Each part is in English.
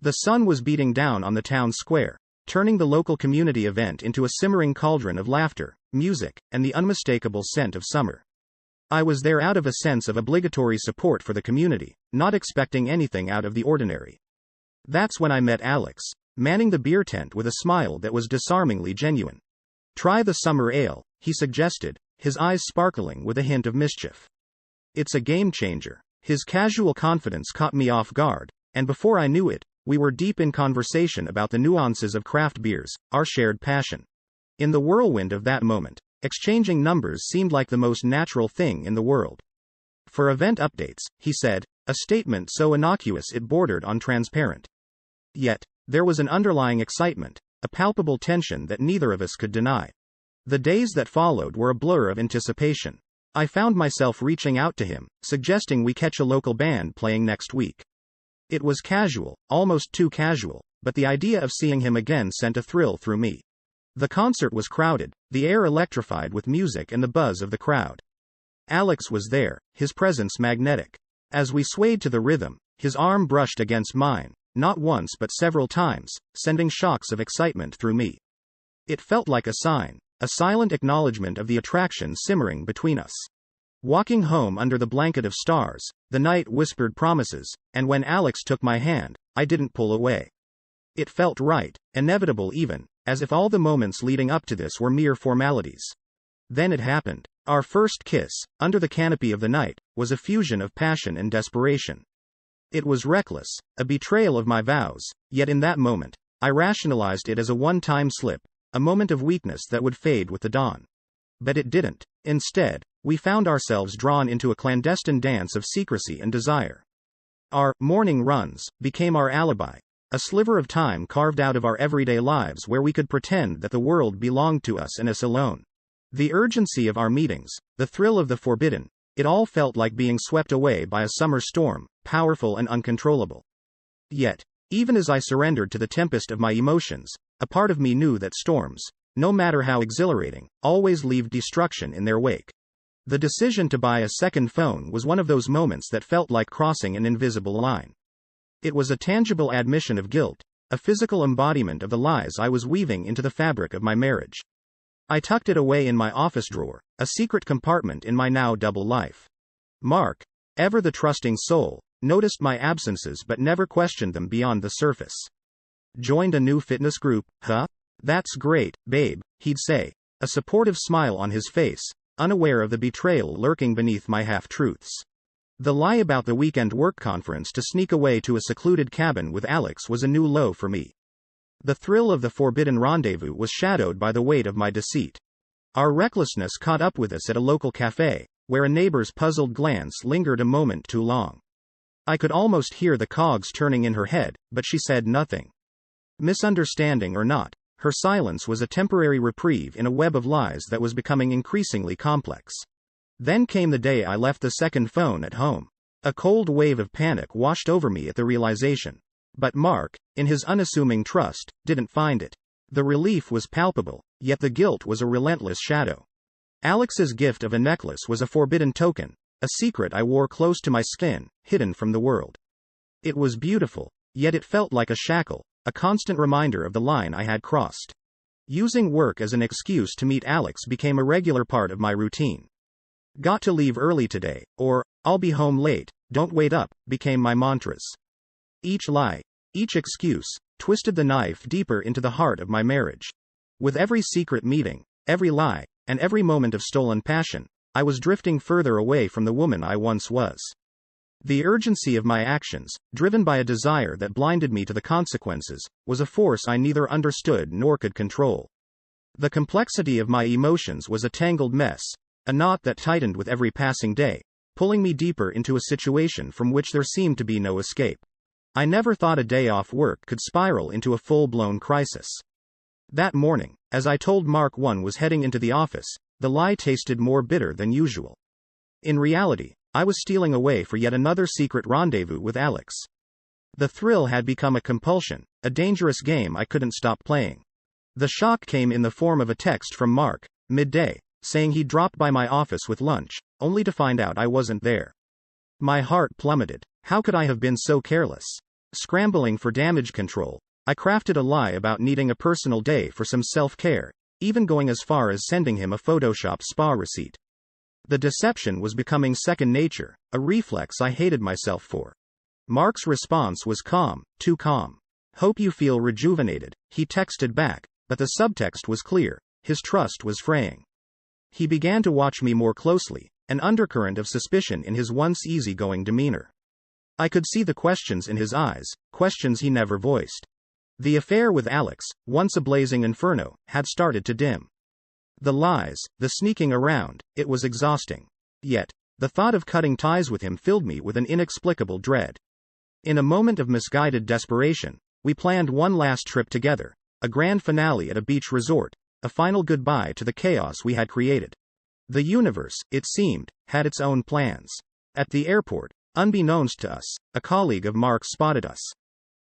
The sun was beating down on the town square, turning the local community event into a simmering cauldron of laughter, music, and the unmistakable scent of summer. I was there out of a sense of obligatory support for the community, not expecting anything out of the ordinary. That's when I met Alex, manning the beer tent with a smile that was disarmingly genuine. "Try the summer ale," he suggested, his eyes sparkling with a hint of mischief. "It's a game changer." His casual confidence caught me off guard, and before I knew it, we were deep in conversation about the nuances of craft beers, our shared passion. In the whirlwind of that moment, exchanging numbers seemed like the most natural thing in the world. "For event updates," he said, a statement so innocuous it bordered on transparent. Yet, there was an underlying excitement, a palpable tension that neither of us could deny. The days that followed were a blur of anticipation. I found myself reaching out to him, suggesting we catch a local band playing next week. It was casual, almost too casual, but the idea of seeing him again sent a thrill through me. The concert was crowded, the air electrified with music and the buzz of the crowd. Alex was there, his presence magnetic. As we swayed to the rhythm, his arm brushed against mine, not once but several times, sending shocks of excitement through me. It felt like a sign, a silent acknowledgement of the attraction simmering between us. Walking home under the blanket of stars, the night whispered promises, and when Alex took my hand, I didn't pull away. It felt right, inevitable even, as if all the moments leading up to this were mere formalities. Then it happened. Our first kiss, under the canopy of the night, was a fusion of passion and desperation. It was reckless, a betrayal of my vows, yet in that moment, I rationalized it as a one-time slip, a moment of weakness that would fade with the dawn. But it didn't. Instead, we found ourselves drawn into a clandestine dance of secrecy and desire. Our morning runs became our alibi, a sliver of time carved out of our everyday lives where we could pretend that the world belonged to us and us alone. The urgency of our meetings, the thrill of the forbidden, it all felt like being swept away by a summer storm, powerful and uncontrollable. Yet, even as I surrendered to the tempest of my emotions, a part of me knew that storms, no matter how exhilarating, always leave destruction in their wake. The decision to buy a second phone was one of those moments that felt like crossing an invisible line. It was a tangible admission of guilt, a physical embodiment of the lies I was weaving into the fabric of my marriage. I tucked it away in my office drawer, a secret compartment in my now double life. Mark, ever the trusting soul, noticed my absences but never questioned them beyond the surface. "Joined a new fitness group, huh? That's great, babe," he'd say, a supportive smile on his face, unaware of the betrayal lurking beneath my half-truths. The lie about the weekend work conference to sneak away to a secluded cabin with Alex was a new low for me. The thrill of the forbidden rendezvous was shadowed by the weight of my deceit. Our recklessness caught up with us at a local cafe, where a neighbor's puzzled glance lingered a moment too long. I could almost hear the cogs turning in her head, but she said nothing. Misunderstanding or not, her silence was a temporary reprieve in a web of lies that was becoming increasingly complex. Then came the day I left the second phone at home. A cold wave of panic washed over me at the realization. But Mark, in his unassuming trust, didn't find it. The relief was palpable, yet the guilt was a relentless shadow. Alex's gift of a necklace was a forbidden token, a secret I wore close to my skin, hidden from the world. It was beautiful, yet it felt like a shackle, a constant reminder of the line I had crossed. Using work as an excuse to meet Alex became a regular part of my routine. "Got to leave early today," or "I'll be home late, don't wait up," became my mantras. Each lie, each excuse, twisted the knife deeper into the heart of my marriage. With every secret meeting, every lie, and every moment of stolen passion, I was drifting further away from the woman I once was. The urgency of my actions, driven by a desire that blinded me to the consequences, was a force I neither understood nor could control. The complexity of my emotions was a tangled mess, a knot that tightened with every passing day, pulling me deeper into a situation from which there seemed to be no escape. I never thought a day off work could spiral into a full-blown crisis. That morning, as I told Mark one was heading into the office, the lie tasted more bitter than usual. In reality, I was stealing away for yet another secret rendezvous with Alex. The thrill had become a compulsion, a dangerous game I couldn't stop playing. The shock came in the form of a text from Mark, midday, saying he'd dropped by my office with lunch, only to find out I wasn't there. My heart plummeted. How could I have been so careless? Scrambling for damage control, I crafted a lie about needing a personal day for some self-care, even going as far as sending him a Photoshop spa receipt. The deception was becoming second nature, a reflex I hated myself for. Mark's response was calm, too calm. "Hope you feel rejuvenated," he texted back, but the subtext was clear. His trust was fraying. He began to watch me more closely, an undercurrent of suspicion in his once easygoing demeanor. I could see the questions in his eyes, questions he never voiced. The affair with Alex, once a blazing inferno, had started to dim. The lies, the sneaking around, it was exhausting. Yet, the thought of cutting ties with him filled me with an inexplicable dread. In a moment of misguided desperation, we planned one last trip together, a grand finale at a beach resort, a final goodbye to the chaos we had created. The universe, it seemed, had its own plans. At the airport, unbeknownst to us, a colleague of Mark's spotted us.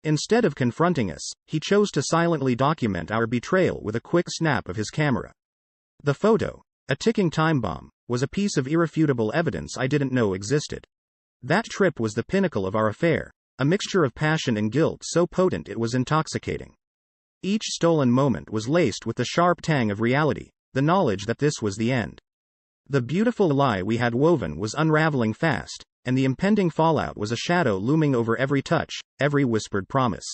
Instead of confronting us, he chose to silently document our betrayal with a quick snap of his camera. The photo, a ticking time bomb, was a piece of irrefutable evidence I didn't know existed. That trip was the pinnacle of our affair, a mixture of passion and guilt so potent it was intoxicating. Each stolen moment was laced with the sharp tang of reality, the knowledge that this was the end. The beautiful lie we had woven was unraveling fast, and the impending fallout was a shadow looming over every touch, every whispered promise.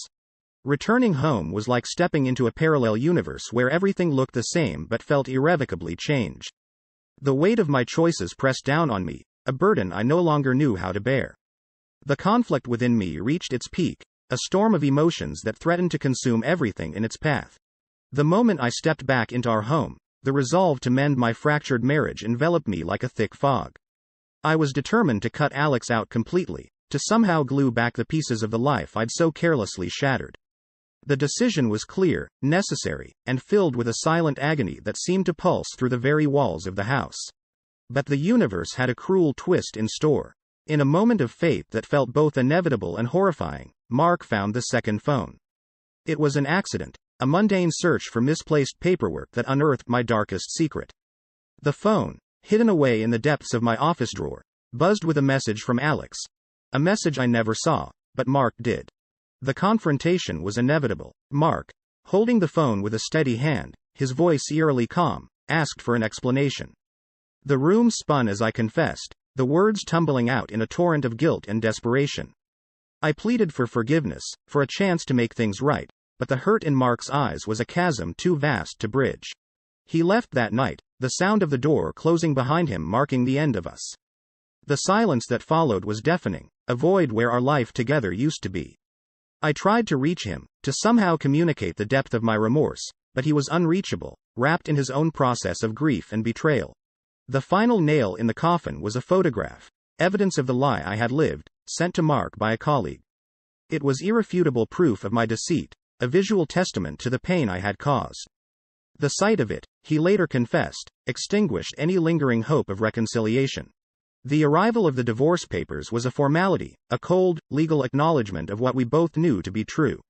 Returning home was like stepping into a parallel universe where everything looked the same but felt irrevocably changed. The weight of my choices pressed down on me, a burden I no longer knew how to bear. The conflict within me reached its peak, a storm of emotions that threatened to consume everything in its path. The moment I stepped back into our home, the resolve to mend my fractured marriage enveloped me like a thick fog. I was determined to cut Alex out completely, to somehow glue back the pieces of the life I'd so carelessly shattered. The decision was clear, necessary, and filled with a silent agony that seemed to pulse through the very walls of the house. But the universe had a cruel twist in store. In a moment of fate that felt both inevitable and horrifying, Mark found the second phone. It was an accident, a mundane search for misplaced paperwork that unearthed my darkest secret. The phone, hidden away in the depths of my office drawer, buzzed with a message from Alex. A message I never saw, but Mark did. The confrontation was inevitable. Mark, holding the phone with a steady hand, his voice eerily calm, asked for an explanation. The room spun as I confessed, the words tumbling out in a torrent of guilt and desperation. I pleaded for forgiveness, for a chance to make things right, but the hurt in Mark's eyes was a chasm too vast to bridge. He left that night, the sound of the door closing behind him marking the end of us. The silence that followed was deafening, a void where our life together used to be. I tried to reach him, to somehow communicate the depth of my remorse, but he was unreachable, wrapped in his own process of grief and betrayal. The final nail in the coffin was a photograph, evidence of the lie I had lived, sent to Mark by a colleague. It was irrefutable proof of my deceit, a visual testament to the pain I had caused. The sight of it, he later confessed, extinguished any lingering hope of reconciliation. The arrival of the divorce papers was a formality, a cold, legal acknowledgement of what we both knew to be true.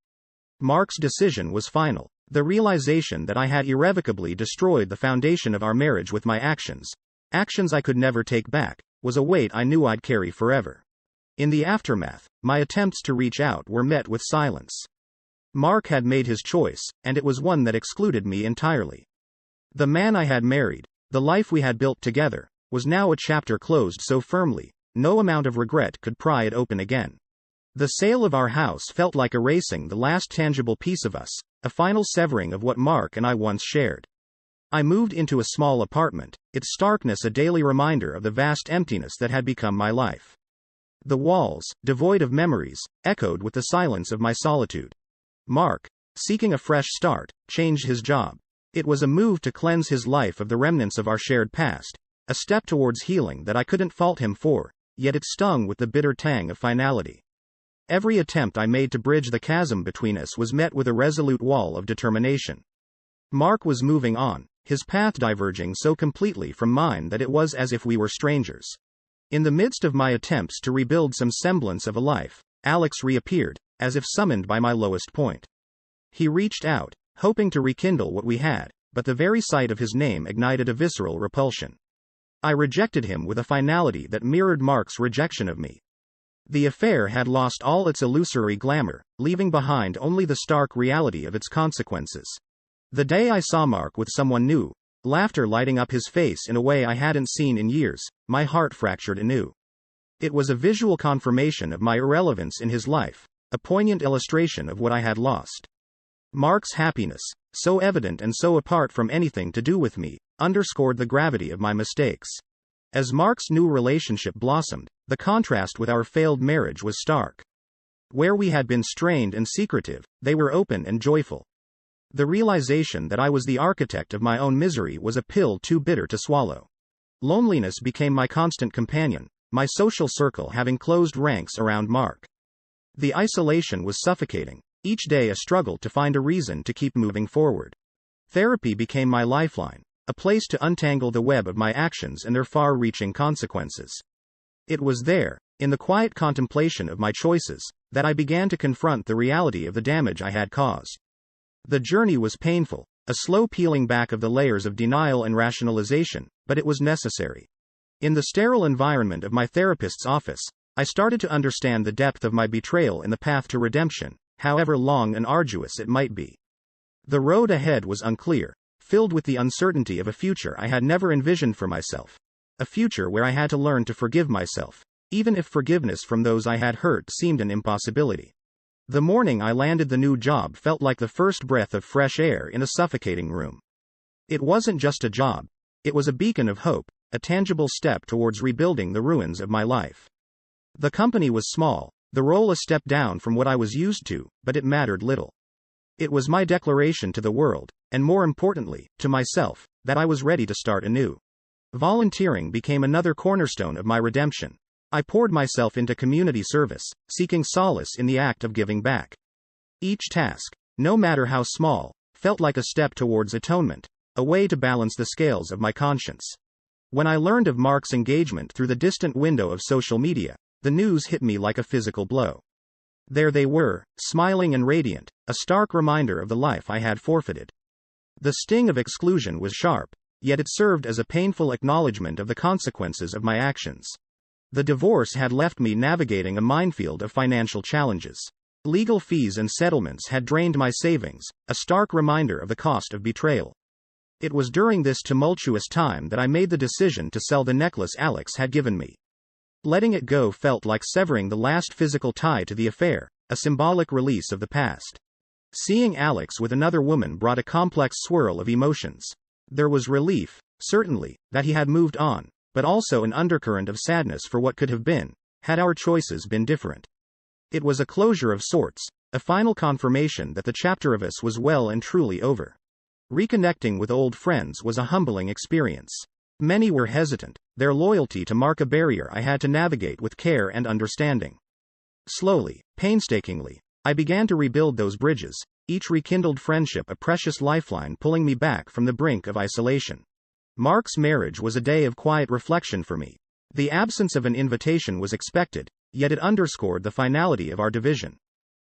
Mark's decision was final. The realization that I had irrevocably destroyed the foundation of our marriage with my actions I could never take back, was a weight I knew I'd carry forever. In the aftermath, my attempts to reach out were met with silence. Mark had made his choice, and it was one that excluded me entirely. The man I had married, the life we had built together, was now a chapter closed so firmly, no amount of regret could pry it open again. The sale of our house felt like erasing the last tangible piece of us, a final severing of what Mark and I once shared. I moved into a small apartment, its starkness a daily reminder of the vast emptiness that had become my life. The walls, devoid of memories, echoed with the silence of my solitude. Mark, seeking a fresh start, changed his job. It was a move to cleanse his life of the remnants of our shared past, a step towards healing that I couldn't fault him for, yet it stung with the bitter tang of finality. Every attempt I made to bridge the chasm between us was met with a resolute wall of determination. Mark was moving on, his path diverging so completely from mine that it was as if we were strangers. In the midst of my attempts to rebuild some semblance of a life, Alex reappeared, as if summoned by my lowest point. He reached out, hoping to rekindle what we had, but the very sight of his name ignited a visceral repulsion. I rejected him with a finality that mirrored Mark's rejection of me. The affair had lost all its illusory glamour, leaving behind only the stark reality of its consequences. The day I saw Mark with someone new, laughter lighting up his face in a way I hadn't seen in years, my heart fractured anew. It was a visual confirmation of my irrelevance in his life, a poignant illustration of what I had lost. Mark's happiness, so evident and so apart from anything to do with me, underscored the gravity of my mistakes. As Mark's new relationship blossomed, the contrast with our failed marriage was stark. Where we had been strained and secretive, they were open and joyful. The realization that I was the architect of my own misery was a pill too bitter to swallow. Loneliness became my constant companion, my social circle having closed ranks around Mark. The isolation was suffocating, each day a struggle to find a reason to keep moving forward. Therapy became my lifeline, a place to untangle the web of my actions and their far-reaching consequences. It was there, in the quiet contemplation of my choices, that I began to confront the reality of the damage I had caused. The journey was painful, a slow peeling back of the layers of denial and rationalization, but it was necessary. In the sterile environment of my therapist's office, I started to understand the depth of my betrayal in the path to redemption, however long and arduous it might be. The road ahead was unclear, filled with the uncertainty of a future I had never envisioned for myself. A future where I had to learn to forgive myself, even if forgiveness from those I had hurt seemed an impossibility. The morning I landed the new job felt like the first breath of fresh air in a suffocating room. It wasn't just a job, it was a beacon of hope, a tangible step towards rebuilding the ruins of my life. The company was small, the role a step down from what I was used to, but it mattered little. It was my declaration to the world, and more importantly, to myself, that I was ready to start anew. Volunteering became another cornerstone of my redemption. I poured myself into community service, seeking solace in the act of giving back. Each task, no matter how small, felt like a step towards atonement, a way to balance the scales of my conscience. When I learned of Mark's engagement through the distant window of social media, the news hit me like a physical blow. There they were, smiling and radiant, a stark reminder of the life I had forfeited. The sting of exclusion was sharp, yet it served as a painful acknowledgement of the consequences of my actions. The divorce had left me navigating a minefield of financial challenges. Legal fees and settlements had drained my savings, a stark reminder of the cost of betrayal. It was during this tumultuous time that I made the decision to sell the necklace Alex had given me. Letting it go felt like severing the last physical tie to the affair, a symbolic release of the past. Seeing Alex with another woman brought a complex swirl of emotions. There was relief, certainly, that he had moved on, but also an undercurrent of sadness for what could have been, had our choices been different. It was a closure of sorts, a final confirmation that the chapter of us was well and truly over. Reconnecting with old friends was a humbling experience. Many were hesitant, their loyalty to Mark a barrier I had to navigate with care and understanding. Slowly, painstakingly, I began to rebuild those bridges, each rekindled friendship a precious lifeline pulling me back from the brink of isolation. Mark's marriage was a day of quiet reflection for me. The absence of an invitation was expected, yet it underscored the finality of our division.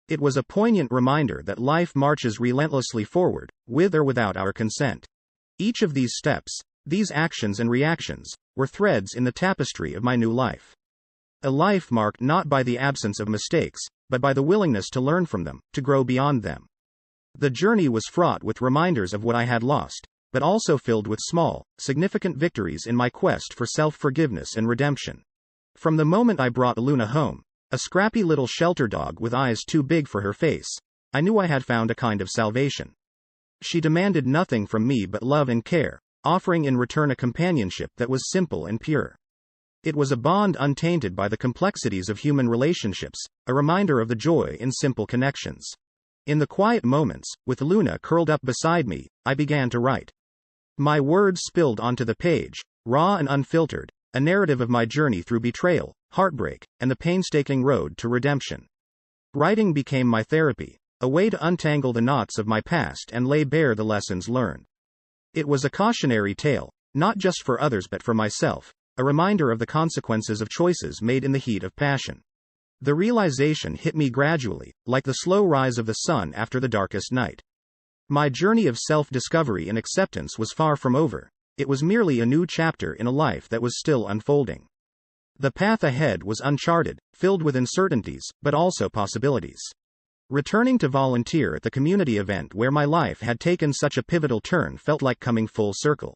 It was a poignant reminder that life marches relentlessly forward, with or without our consent. Each of these steps, these actions and reactions, were threads in the tapestry of my new life. A life marked not by the absence of mistakes, but by the willingness to learn from them, to grow beyond them. The journey was fraught with reminders of what I had lost, but also filled with small, significant victories in my quest for self-forgiveness and redemption. From the moment I brought Luna home, a scrappy little shelter dog with eyes too big for her face, I knew I had found a kind of salvation. She demanded nothing from me but love and care, offering in return a companionship that was simple and pure. It was a bond untainted by the complexities of human relationships, a reminder of the joy in simple connections. In the quiet moments, with Luna curled up beside me, I began to write. My words spilled onto the page, raw and unfiltered, a narrative of my journey through betrayal, heartbreak, and the painstaking road to redemption. Writing became my therapy, a way to untangle the knots of my past and lay bare the lessons learned. It was a cautionary tale, not just for others but for myself, a reminder of the consequences of choices made in the heat of passion. The realization hit me gradually, like the slow rise of the sun after the darkest night. My journey of self-discovery and acceptance was far from over. It was merely a new chapter in a life that was still unfolding. The path ahead was uncharted, filled with uncertainties, but also possibilities. Returning to volunteer at the community event where my life had taken such a pivotal turn felt like coming full circle.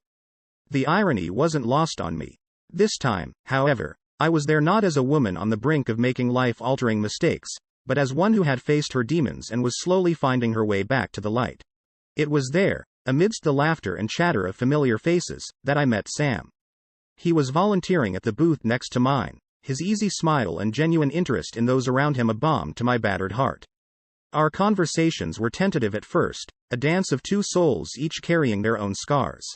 The irony wasn't lost on me. This time, however, I was there not as a woman on the brink of making life-altering mistakes, but as one who had faced her demons and was slowly finding her way back to the light. It was there, amidst the laughter and chatter of familiar faces, that I met Sam. He was volunteering at the booth next to mine, his easy smile and genuine interest in those around him a balm to my battered heart. Our conversations were tentative at first, a dance of two souls each carrying their own scars.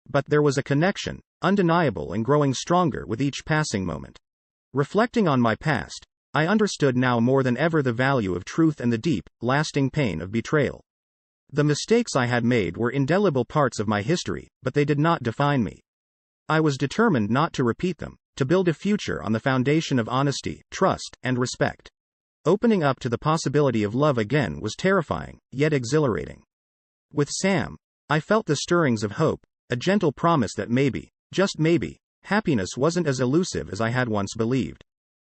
But there was a connection, undeniable and growing stronger with each passing moment. Reflecting on my past, I understood now more than ever the value of truth and the deep, lasting pain of betrayal. The mistakes I had made were indelible parts of my history, but they did not define me. I was determined not to repeat them, to build a future on the foundation of honesty, trust, and respect. Opening up to the possibility of love again was terrifying, yet exhilarating. With Sam, I felt the stirrings of hope, a gentle promise that maybe, just maybe, happiness wasn't as elusive as I had once believed.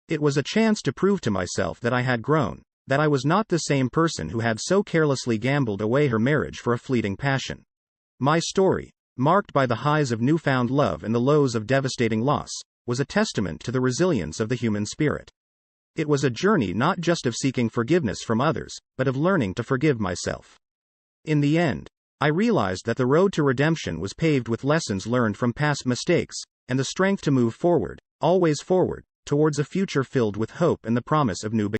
It was a chance to prove to myself that I had grown, that I was not the same person who had so carelessly gambled away her marriage for a fleeting passion. My story, marked by the highs of newfound love and the lows of devastating loss, was a testament to the resilience of the human spirit. It was a journey not just of seeking forgiveness from others, but of learning to forgive myself. In the end, I realized that the road to redemption was paved with lessons learned from past mistakes, and the strength to move forward, always forward, towards a future filled with hope and the promise of new beginnings.